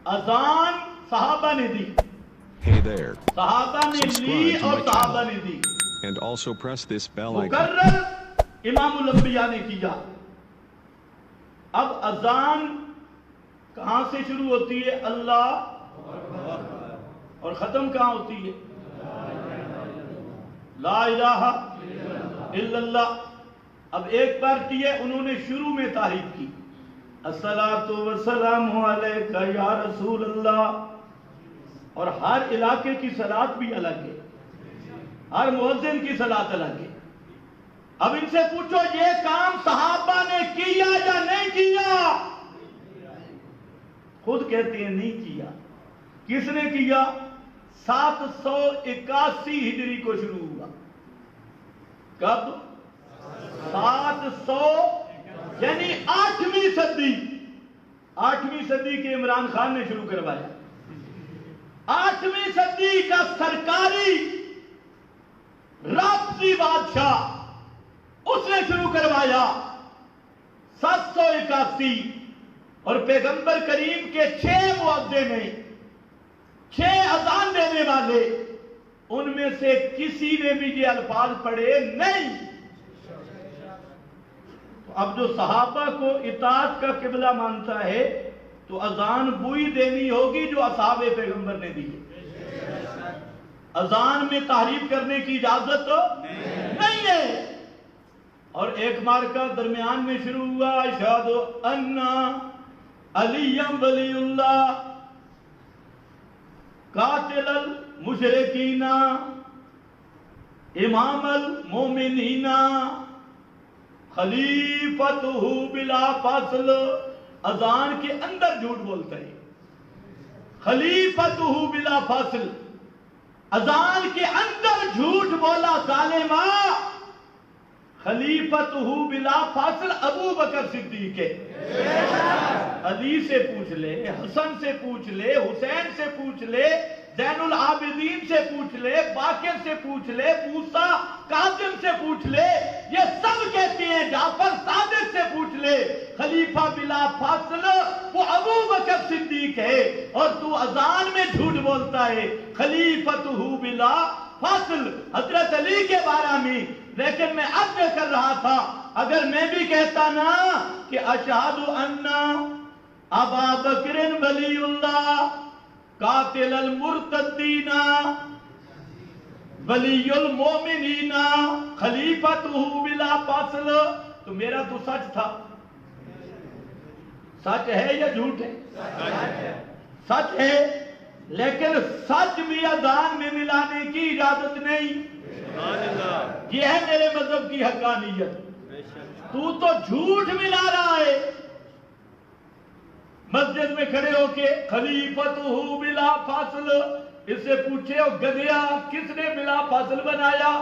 اذان صحابہ نے دی. Hey there. صحابہ نے لی اور صحابہ نے دی. And also press this bell icon. مقرر امام الانبیاء نے کیا. اب اذان کہاں سے شروع ہوتی ہے؟ اللہ. اور ختم کہاں ہوتی ہے؟ لا الہ الا اللہ. اب ایک پارٹی ہے انہوں نے شروع میں تعریف کی الصلاۃ والسلام علیک یا رسول اللہ، اور ہر علاقے کی صلاۃ بھی الگ ہے، ہر مؤذن کی صلاۃ الگ ہے. اب ان سے پوچھو یہ کام صحابہ نے کیا یا نہیں کیا؟ خود کہتے ہیں نہیں کیا. کس نے کیا؟ 781 ہجری کو شروع ہوا. کب؟ 700 یعنی 8ویں صدی. 8ویں صدی کے عمران خان نے شروع کروایا. 8ویں صدی کا سرکاری رابطی بادشاہ اس نے شروع کروایا 781. اور پیغمبر کریم کے 6 مؤذن ہیں، 6 اذان دینے والے، ان میں سے کسی نے بھی یہ الفاظ پڑھے نہیں. اب جو صحابہ کو اطاعت کا قبلہ مانتا ہے تو اذان وہی دینی ہوگی جو اصحاب پیغمبر نے دی. اذان میں تحریف کرنے کی اجازت نہیں ہے. اور ایک مارکہ درمیان میں شروع ہوا اشہد ان علی ولی اللہ قاتل المشرکین امام المومنین خلیفتہ بلا فاصل. اذان کے اندر جھوٹ بولتا ہے. خلیفتہ بلا فاصل، اذان کے اندر جھوٹ بولا ظالمہ. خلیفتہ بلا فاصل ابو بکر صدیق ہے. علی سے پوچھ لے، حسن سے پوچھ لے، حسین سے پوچھ لے، زین العابدین سے پوچھ لے، باقر سے پوچھ لے، موسیٰ کاظم سے پوچھ لے، یہ سب کہتے ہیں. جعفر صادق سے پوچھ لے، خلیفہ بلا فاصل وہ ابو بکر صدیق ہے. اور تو اذان میں جھوٹ بولتا ہے خلیفتہ بلا فاصل حضرت علی کے بارے میں. لیکن میں عرض کر رہا تھا اگر میں بھی کہتا نا کہ اشہد ان ابا بکر ولی اللہ قاتل المرتدین ولی المومنین خلیفتہ بلا فاصل، تو میرا تو سچ تھا. سچ ہے یا جھوٹ ہے؟ سچ ہے. لیکن سچ بھی اذان میں ملانے کی اجازت نہیں. یہ ہے میرے مذہب کی حقانیت. تو جھوٹ ملا رہا ہے. مسجد میں کھڑے ہو کے خلیفتہ بلا فاصل، اس سے پوچھے او گدھیا کس نے بلا فاصل بنایا؟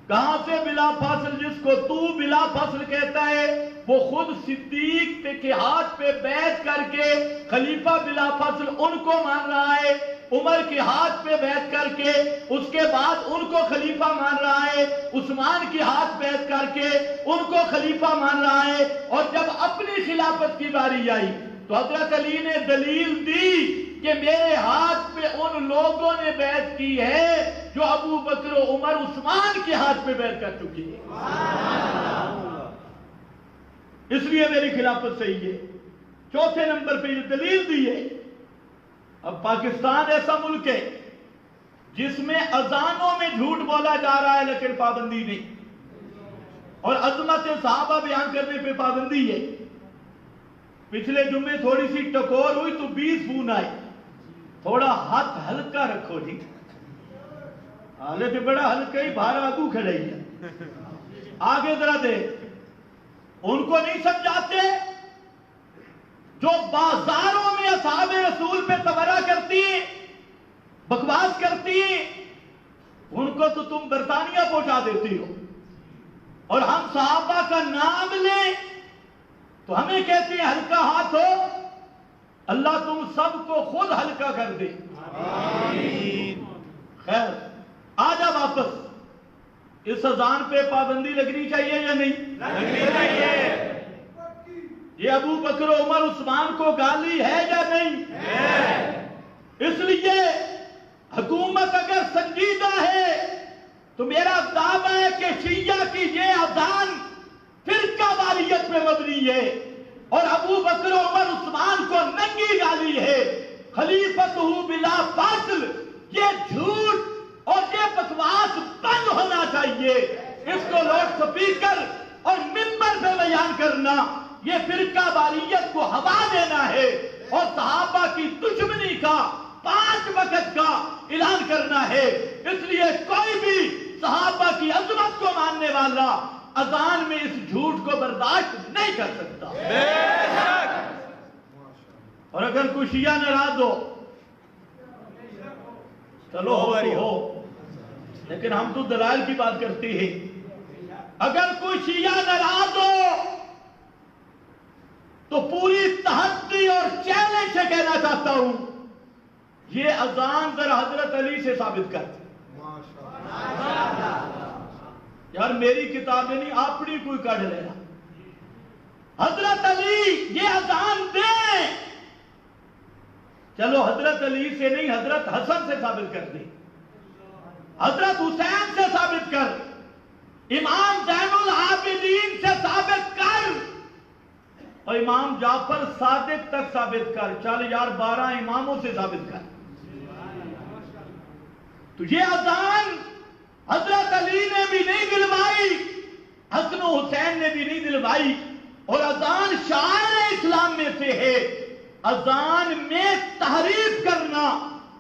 کہاں سے بلا فاصل؟ جس کو تو بلا فاصل کہتا ہے وہ خود صدیق کے ہاتھ پہ بیعت کر کے خلیفہ بلا فاصل ان کو مان رہا ہے. عمر کے ہاتھ پہ بیعت کر کے اس کے بعد ان کو خلیفہ مان رہا ہے. عثمان کے ہاتھ بیعت کر کے ان کو خلیفہ مان رہا ہے. اور جب اپنی خلافت کی باری آئی تو حضرت علی نے دلیل دی کہ میرے ہاتھ پہ ان لوگوں نے بیعت کی ہے جو ابو بکر و عمر عثمان کے ہاتھ پہ بیعت کر چکی ہے. اس لیے میری خلافت صحیح ہے. چوتھے نمبر پہ یہ دلیل دی ہے. اب پاکستان ایسا ملک ہے جس میں اذانوں میں جھوٹ بولا جا رہا ہے لیکن پابندی نہیں، اور عظمت صحابہ بیان کرنے پہ پابندی ہے. پچھلے جمعے تھوڑی سی ٹکور ہوئی تو 20 فون آئے. تھوڑا ہاتھ ہلکا رکھو جی، حالت بڑا ہلکا ہی بھارا آگو کھڑے ہے. آگے ذرا دے. ان کو نہیں سمجھاتے جو بازاروں میں اصحاب رسول پہ تبرہ کرتی ہیں، بکواس کرتی ہیں، ان کو تو تم برطانیہ پہنچا دیتی ہو. اور ہم صحابہ کا نام لیں تو ہمیں کہتے ہیں ہلکا ہاتھ ہو. اللہ تم سب کو خود ہلکا کر دے. آمین. خیر آجا واپس. اس اذان پہ پابندی لگنی چاہیے یا نہیں؟ لگنی چاہیے. یہ ابو بکر و عمر عثمان کو گالی ہے یا نہیں؟ खलीफतहू बिला बातिल, ये झूठ और ये बकवास बंद होना चाहिए। इसको लाउड स्पीकर और मिंबर पे बयान करना, ये फिरका वारियत को हवा देना है और सहाबा की दुश्मनी का 5 वक्त का ऐलान करना है। इसलिए कोई भी सहाबा की अजमत को मानने वाला अजान में इस झूठ को बर्दाश्त नहीं कर सकता। और अगर कोई शिया नाराज हो, चलो हो, लेकिन हम तो दलाल की बात करते हैं। अगर कोई शिया नाराज हो तो पूरी तहद्दी और चैलेंज से कहना चाहता हूं, ये अजान जरा हजरत अली से साबित कर। यार मेरी किताबें नहीं, अपनी कोई काढ़ लेना। हजरत अली ये अजान दे, चलो हजरत अली से नहीं, हजरत हसन से साबित कर दे, हजरत हुसैन से साबित कर, इमाम ज़ैनुल आबिदीन से साबित कर, और इमाम जाफर सादिक तक साबित कर। चल यार 12 इमामों से साबित कर। तो ये अजान हजरत अली ने भी नहीं दिलवाई, हसन हुसैन ने भी नहीं दिलवाई, और अजान शायर इस्लाम में से है। अजान में तहरीफ करना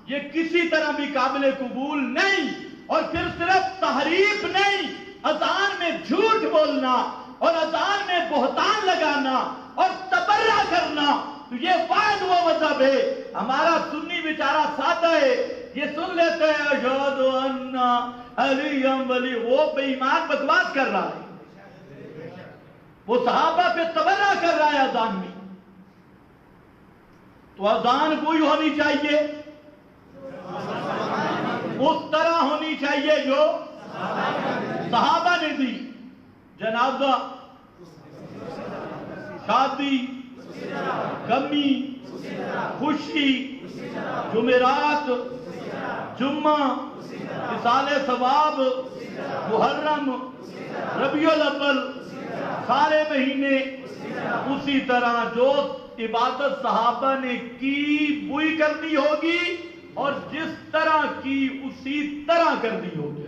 ये किसी तरह भी काबिल कबूल नहीं। और फिर सिर्फ तहरीफ नहीं, अजान में झूठ बोलना और अजान में बोहतान लगाना और तबर्रा करना, तो ये वाद वो मजहब है। हमारा सुन्नी बेचारा सादा है, ये सुन लेते हैं अशहदु अन्ना अलिय्यम वली, वो बेईमान बकवास कर रहा है, वो सहाबा पे तबर्रा कर रहा है अजान में। तो अजान कोई होनी चाहिए, उस तरह होनी चाहिए जो सहाबा ने दी। जनाजा, शादी, गमी, खुशी, जुमेरात, जुम्मा, इसाले सवाब, मुहर्रम, रबियुल अव्वल, सारे महीने उसी तरह जो इबादत सहाबा ने की वही करनी होगी, और जिस तरह की उसी तरह करनी होगी।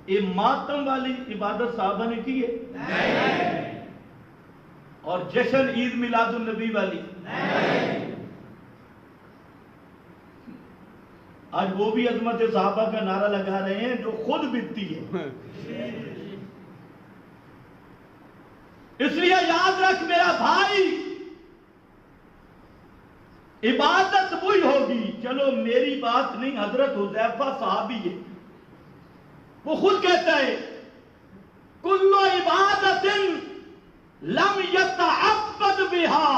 ये मातम वाली इबादत साहबा ने की है नहीं। और जश्न ईद मिलादुन नबी वाली नहीं। आज वो भी अजमत साहबा का नारा लगा रहे हैं जो खुद बीतती है। इसलिए याद रख मेरा भाई, इबादत वही होगी। चलो मेरी बात नहीं, हजरत हुज़ैफा साहबी है, वो खुद कहता है कुल्लु इबादतिन लम यतअब्बद बिहा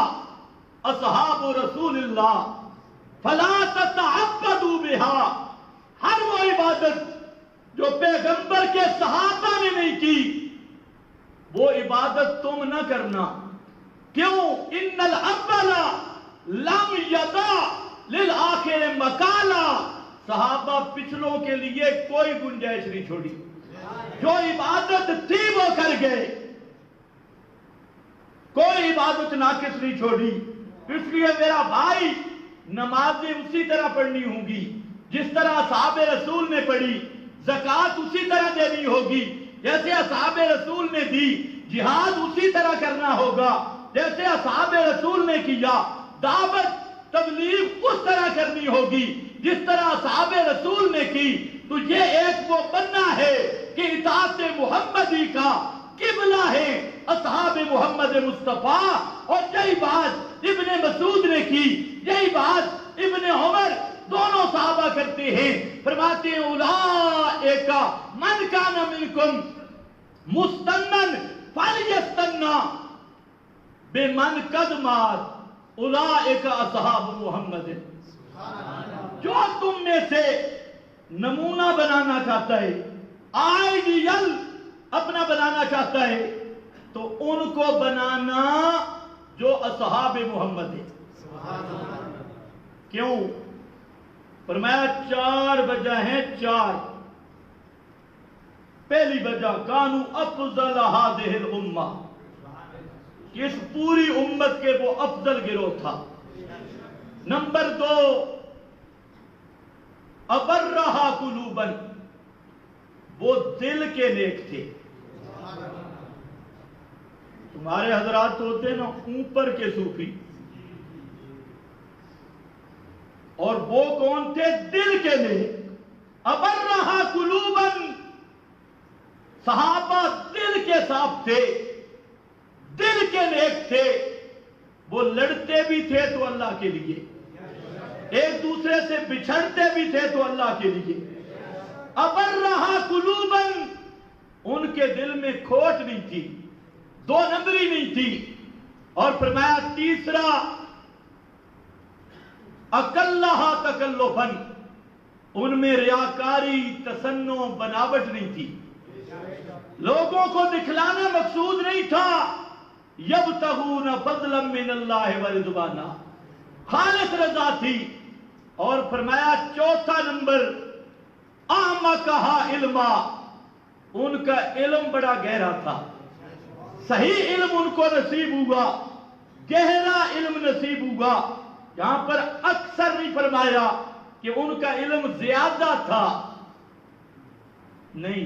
असहाबु रसूलिल्लाह फला ततअब्बदू बिहा। हर वो इबादत जो पैगंबर के सहाबा ने नहीं की, वो इबादत तुम न करना। क्यों? इन्नल अव्वला लम यदा लिल आखिर मकाला। सहाबा पिछलों के लिए कोई गुंजाइश नहीं छोड़ी, जो इबादत थी वो कर गए, कोई इबादत नाकिस नहीं छोड़ी। इसलिए मेरा भाई, नमाजें उसी तरह पढ़नी होगी जिस तरह असहाबे रसूल ने पढ़ी, ज़कात उसी तरह देनी होगी जैसे असहाबे रसूल ने दी, जिहाद उसी तरह करना होगा जैसे असहाबे रसूल ने किया, दावत तबलीग उस तरह करनी होगी जिस तरह असहाबे रसूल ने की। तो ये एक वो बनना है कि इताअत मुहम्मदी का किबला है असहाबे मोहम्मद मुस्तफा। और यही बात इब्ने मसूद ने की, यही बात इब्ने उमर, दोनों सहाबा करते हैं। फरमाते हैं उलाइका मन काना मिनकुम मुस्तन्नन फलयस्तन्ना बेमन कदमात उलाइका असहाब मोहम्मद। जो तुम में से नमूना बनाना चाहता है, आइडियल अपना बनाना चाहता है, तो उनको बनाना जो असहाबे मोहम्मद है। क्यों? फरमाया 4 वजह हैं, 4। पहली वजह कानू अफजल हादिहिल उम्मा, कि इस पूरी उम्मत के वो अफजल गिरोह था। नंबर 2, अबर्रहा कुलूबन, वो दिल के नेक थे। तुम्हारे हजरात तो होते हैं ना ऊपर के सूफी, और वो कौन थे? दिल के नेक। अबर्रहा कुलूबन, सहाबा दिल के साफ थे, दिल के नेक थे। वो लड़ते भी थे तो अल्लाह के लिए, एक दूसरे से बिछड़ते भी थे तो अल्लाह के लिए। अबर्रहा कुलूबन, उनके दिल में खोट नहीं थी, दो नंबरी नहीं थी। और फरमाया तीसरा, अकल्लहा तकल्लुफन, उनमें रियाकारी, तसन्नो, बनावट नहीं थी, लोगों को दिखलाना मकसूद नहीं था। यब्तगून फज़लन मिनल्लाहि व रिज़वाना, खालिस रज़ा थी। और फरमाया चौथा नंबर, अअमक़हा इल्मा, उनका इल्म बड़ा गहरा था, सही इल्म उनको नसीब हुआ, गहरा इल्म नसीब हुआ। यहां पर अक्सर नहीं फरमाया कि उनका इल्म ज्यादा था, नहीं,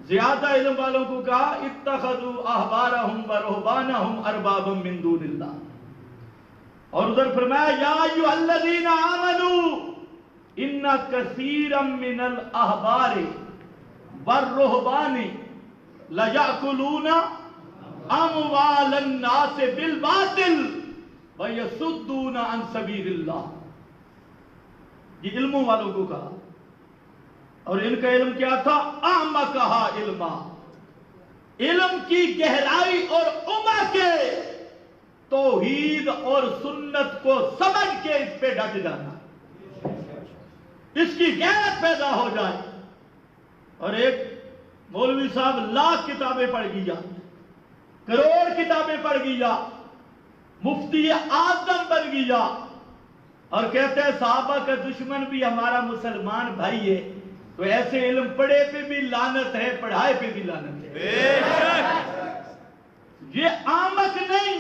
ज्यादा इल्म वालों को कहा इत्तखज़ू अहबारहुम व रुहबानहुम अरबाबम मिन दूनिल्लाह। और उधर फरमाया या अय्युहल्लज़ीना आमनू इन्ना कसीरम मिनल अहबारि वर रुहबानी लयअकुलूना अमवालन नास बिल बातिल व यसुद्दूना अन सबीलिल्लाह। ये इल्मों वालों को कहा, और इनका इल्म क्या था? अअमक़हा इल्मा, इल्म की गहराई और उम्र के, तौहीद और सुन्नत को समझ के इस पे डट जाना, इसकी गैरत पैदा हो जाए। और एक मौलवी साहब लाख किताबें पढ़ गया, करोड़ किताबें पढ़ गया, मुफ्ती आजम बन गया, और कहते हैं साहबा का दुश्मन भी हमारा मुसलमान भाई है। तो ऐसे इल्म पढ़े पे भी लानत है, पढ़ाए पे भी लानत है। ये आमक नहीं,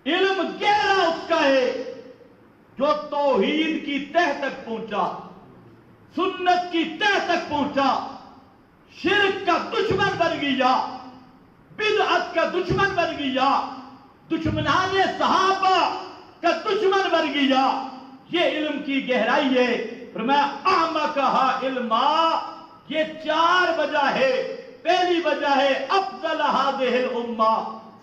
इल्म गहरा उसका है जो तौहीद की तह तक पहुंचा, सुन्नत की तह तक पहुंचा, शिर्क का दुश्मन बन गया, बिदअत का दुश्मन बन गया, दुश्मनाने सहाबा का दुश्मन बन गया। ये इल्म की गहराई है। फरमाया अअमक़हा इल्मा, ये 4 वजह है। पहली वजह है अफज़ल हाज़िहिल उम्मा,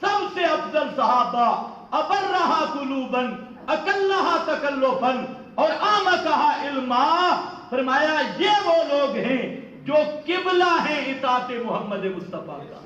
सबसे अफजल सहाबा, अबर्रहा कुलूबन, अकल्लहा तकल्लुफन और अअमक़हा इल्मा। फरमाया ये वो लोग हैं जो किबला है इताअत मोहम्मद मुस्तफा का।